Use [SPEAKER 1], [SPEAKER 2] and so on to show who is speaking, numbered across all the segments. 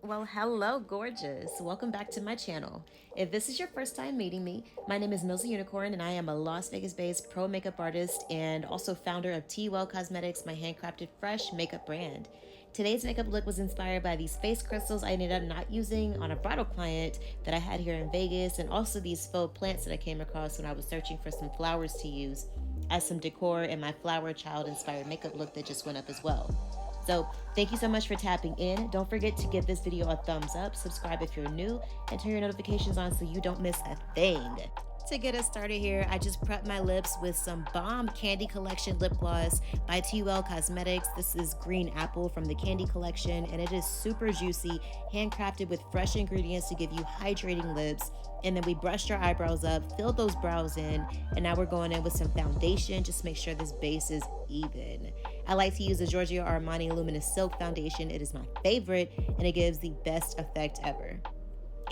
[SPEAKER 1] Well, hello, gorgeous. Welcome back to my channel. If this is your first time meeting me, my name is Milz Unicorn, and I am a Las Vegas-based pro makeup artist and also founder of TUL Cosmetics, my handcrafted-fresh makeup brand. Today's makeup look was inspired by these face crystals I ended up not using on a bridal client that I had here in Vegas, and also these faux plants that I came across when I was searching for some flowers to use as some decor in my flower child-inspired makeup look that just went up as well. So thank you so much for tapping in. Don't forget to give this video a thumbs up, subscribe if you're new, and turn your notifications on so you don't miss a thing. To get us started here, I just prepped my lips with some Bomb Candy Collection lip gloss by TUL Cosmetics. This is Green Apple from the Candy Collection, and it is super juicy, handcrafted with fresh ingredients to give you hydrating lips. And then we brushed our eyebrows up, filled those brows in, and now we're going in with some foundation just to make sure this base is even. I like to use the Giorgio Armani Luminous Silk Foundation. It is my favorite, and it gives the best effect ever.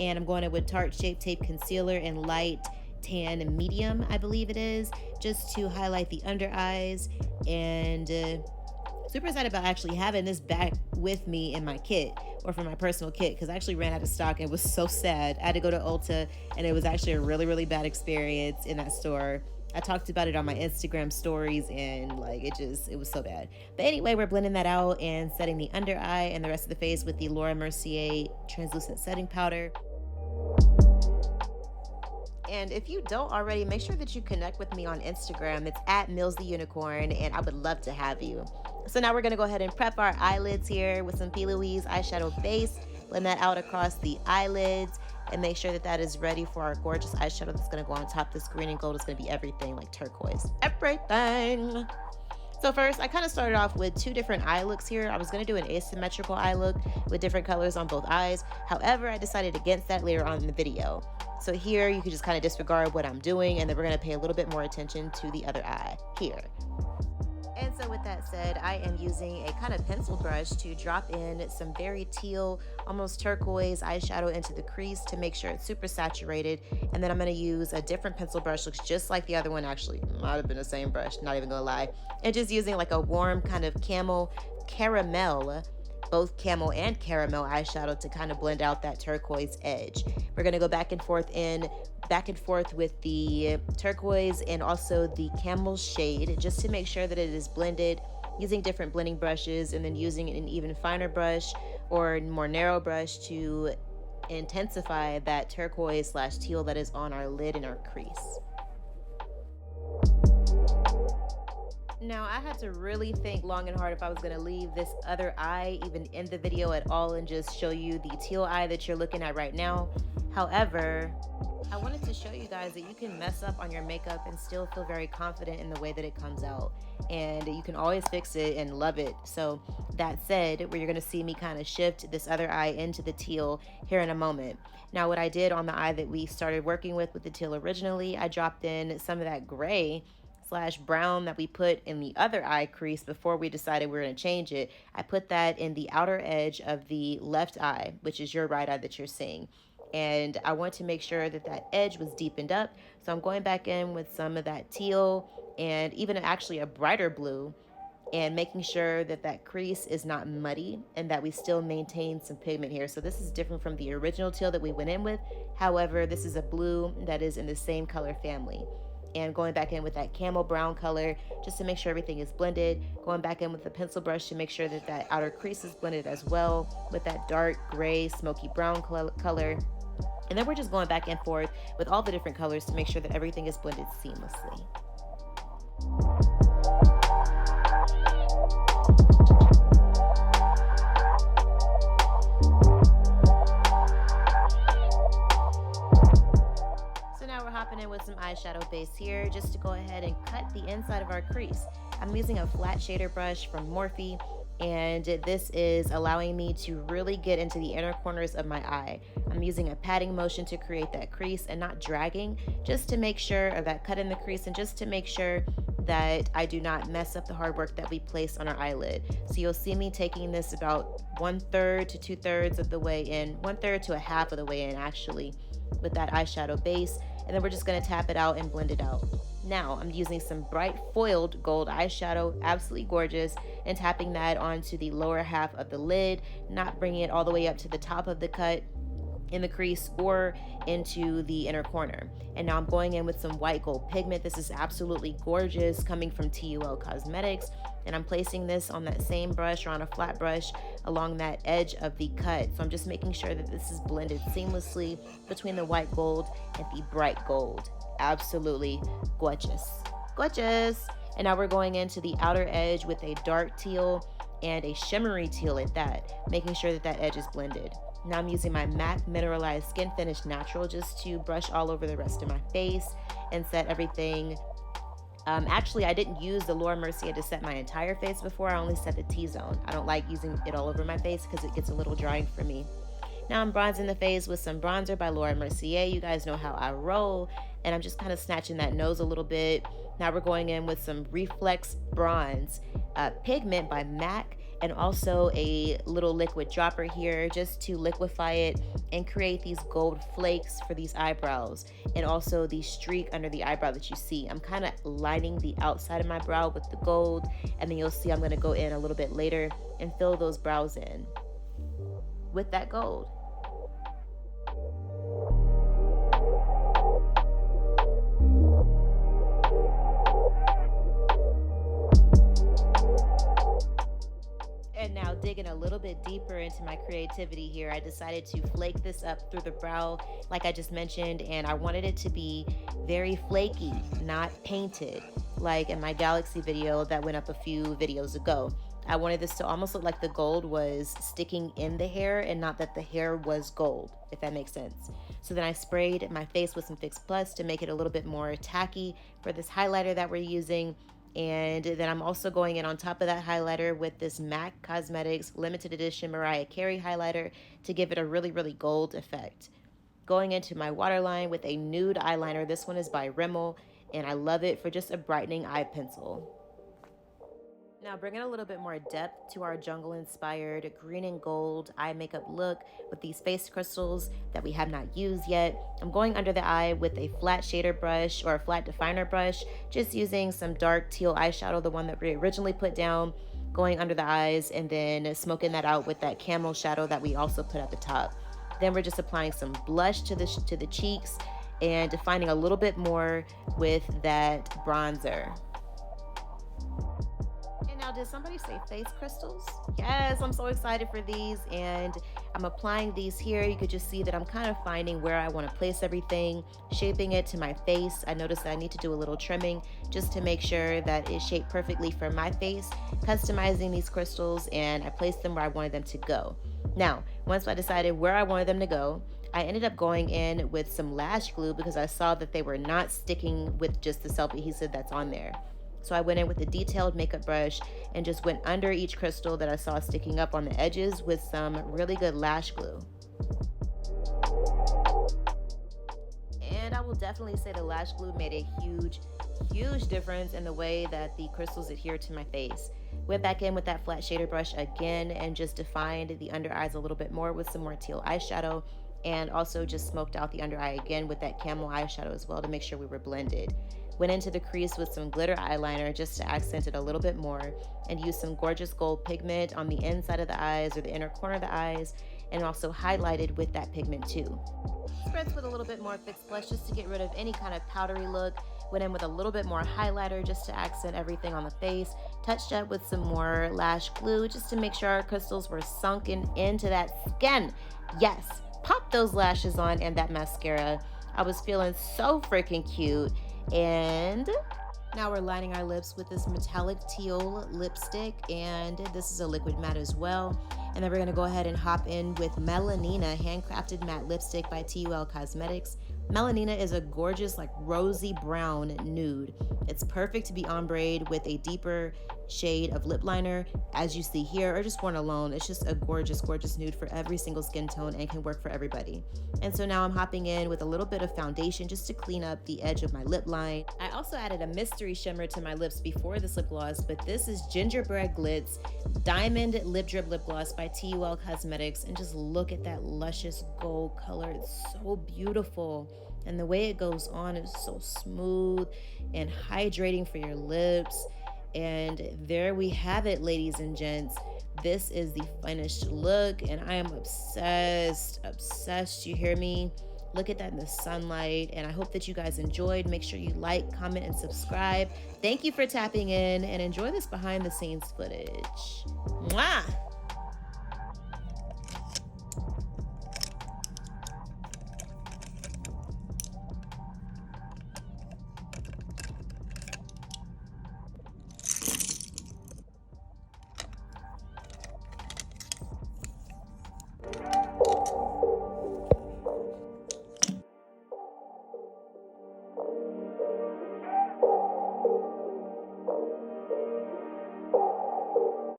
[SPEAKER 1] And I'm going in with Tarte Shape Tape Concealer in light tan and medium, I believe it is, just to highlight the under eyes. And super excited about actually having this back with me in my kit, or for my personal kit, because I actually ran out of stock and it was so sad. I had to go to Ulta, and it was actually a really bad experience in that store. I talked about it on my Instagram stories, and like it was so bad. But anyway, we're blending that out and setting the under eye and the rest of the face with the Laura Mercier translucent setting powder. And if you don't already, make sure that you connect with me on Instagram. It's at Milz the Unicorn, and I would love to have you. So now we're gonna go ahead and prep our eyelids here with some P. Louise eyeshadow base. Blend that out across the eyelids and make sure that that is ready for our gorgeous eyeshadow that's gonna go on top. This green and gold is gonna be everything, like turquoise, everything. So first, I kind of started off with two different eye looks here. I was going to do an asymmetrical eye look with different colors on both eyes. However, I decided against that later on in the video. So here, you can just kind of disregard what I'm doing, and then we're going to pay a little bit more attention to the other eye here. And so with that said, I am using a kind of pencil brush to drop in some very teal, almost turquoise eyeshadow into the crease to make sure it's super saturated. And then I'm going to use a different pencil brush, looks just like the other one, actually might have been the same brush, not even gonna lie. And just using like a warm kind of caramel, both camel and caramel eyeshadow to kind of blend out that turquoise edge. We're gonna go back and forth with the turquoise and also the camel shade, just to make sure that it is blended, using different blending brushes, and then using an even finer brush or more narrow brush to intensify that turquoise / teal that is on our lid and our crease. Now, I had to really think long and hard if I was going to leave this other eye even in the video at all and just show you the teal eye that you're looking at right now. However, I wanted to show you guys that you can mess up on your makeup and still feel very confident in the way that it comes out. And you can always fix it and love it. So that said, where you're going to see me kind of shift this other eye into the teal here in a moment. Now, what I did on the eye that we started working with the teal originally, I dropped in some of that gray / brown that we put in the other eye crease before we decided we were going to change it. I put that in the outer edge of the left eye, which is your right eye that you're seeing. And I want to make sure that that edge was deepened up. So I'm going back in with some of that teal and even actually a brighter blue, and making sure that that crease is not muddy and that we still maintain some pigment here. So this is different from the original teal that we went in with. However, this is a blue that is in the same color family. And going back in with that camel brown color just to make sure everything is blended. Going back in with the pencil brush to make sure that that outer crease is blended as well with that dark gray smoky brown color. And then we're just going back and forth with all the different colors to make sure that everything is blended seamlessly. In with some eyeshadow base here just to go ahead and cut the inside of our crease. I'm using a flat shader brush from Morphe, and this is allowing me to really get into the inner corners of my eye. I'm using a patting motion to create that crease and not dragging, just to make sure of that cut in the crease and just to make sure that I do not mess up the hard work that we placed on our eyelid. So you'll see me taking this about 1/3 to 2/3 of the way in, 1/3 to a half of the way in actually, with that eyeshadow base. And then we're just going to tap it out and blend it out. Now I'm using some bright foiled gold eyeshadow, absolutely gorgeous, and tapping that onto the lower half of the lid, not bringing it all the way up to the top of the cut in the crease or into the inner corner. And now I'm going in with some white gold pigment. This is absolutely gorgeous, coming from TUL Cosmetics. And I'm placing this on that same brush or on a flat brush along that edge of the cut. So I'm just making sure that this is blended seamlessly between the white gold and the bright gold. Absolutely gorgeous. Gorgeous. And now we're going into the outer edge with a dark teal and a shimmery teal at that, making sure that that edge is blended. Now I'm using my MAC Mineralized Skin Finish Natural just to brush all over the rest of my face and set everything. Actually, I didn't use the Mercier to set my entire face before. I only set the T-zone. I don't like using it all over my face because it gets a little drying for me. Now I'm bronzing the face with some bronzer by Mercier. You guys know how I roll. And I'm just kind of snatching that nose a little bit. Now we're going in with some Reflex Bronze Pigment by MAC, and also a little liquid dropper here just to liquefy it and create these gold flakes for these eyebrows, and also the streak under the eyebrow that you see. I'm kind of lining the outside of my brow with the gold, and then you'll see I'm going to go in a little bit later and fill those brows in with that gold. And now digging a little bit deeper into my creativity here, I decided to flake this up through the brow like I just mentioned, and I wanted it to be very flaky, not painted, like in my Galaxy video that went up a few videos ago. I wanted this to almost look like the gold was sticking in the hair and not that the hair was gold, if that makes sense. So then I sprayed my face with some Fix Plus to make it a little bit more tacky for this highlighter that we're using. And then I'm also going in on top of that highlighter with this MAC Cosmetics limited edition Mariah Carey highlighter to give it a really, really gold effect. Going into my waterline with a nude eyeliner. This one is by Rimmel, and I love it for just a brightening eye pencil. Now bringing a little bit more depth to our jungle-inspired green and gold eye makeup look with these face crystals that we have not used yet. I'm going under the eye with a flat shader brush or a flat definer brush, just using some dark teal eyeshadow, the one that we originally put down, going under the eyes and then smoking that out with that camel shadow that we also put at the top. Then we're just applying some blush to the cheeks and defining a little bit more with that bronzer. Now, did somebody say face crystals? Yes, I'm so excited for these, and I'm applying these here. You could just see that I'm kind of finding where I want to place everything, shaping it to my face. I noticed that I need to do a little trimming just to make sure that it's shaped perfectly for my face, customizing these crystals, and I placed them where I wanted them to go. Now, once I decided where I wanted them to go, I ended up going in with some lash glue because I saw that they were not sticking with just the self-adhesive that's on there. So I went in with a detailed makeup brush and just went under each crystal that I saw sticking up on the edges with some really good lash glue. And I will definitely say the lash glue made a huge difference in the way that the crystals adhere to my face. Went back in with that flat shader brush again and just defined the under eyes a little bit more with some more teal eyeshadow, and also just smoked out the under eye again with that camel eyeshadow as well to make sure we were blended. Went into the crease with some glitter eyeliner just to accent it a little bit more, and used some gorgeous gold pigment on the inside of the eyes or the inner corner of the eyes, and also highlighted with that pigment too. Spritz with a little bit more Fix Plus just to get rid of any kind of powdery look. Went in with a little bit more highlighter just to accent everything on the face. Touched up with some more lash glue just to make sure our crystals were sunken into that skin. Yes, pop those lashes on and that mascara. I was feeling so freaking cute. And now we're lining our lips with this metallic teal lipstick, and this is a liquid matte as well. And then we're gonna go ahead and hop in with Melanina handcrafted matte lipstick by TUL Cosmetics. Melanina is a gorgeous, like rosy brown nude. It's perfect to be ombreed with a deeper shade of lip liner, as you see here, or just worn alone. It's just a gorgeous nude for every single skin tone and can work for everybody. And so now I'm hopping in with a little bit of foundation just to clean up the edge of my lip line. I also added a mystery shimmer to my lips before this lip gloss, but this is Gingerbead Glitz Diamond Lip Drip Lip Gloss by TUL Cosmetics, and just look at that luscious gold color. It's so beautiful. And the way it goes on is so smooth and hydrating for your lips. And there we have it, ladies and gents. This is the finished look, and I am obsessed, obsessed. You hear me? Look at that in the sunlight, and I hope that you guys enjoyed. Make sure you like, comment, and subscribe. Thank you for tapping in, and enjoy this behind the scenes footage. Mwah!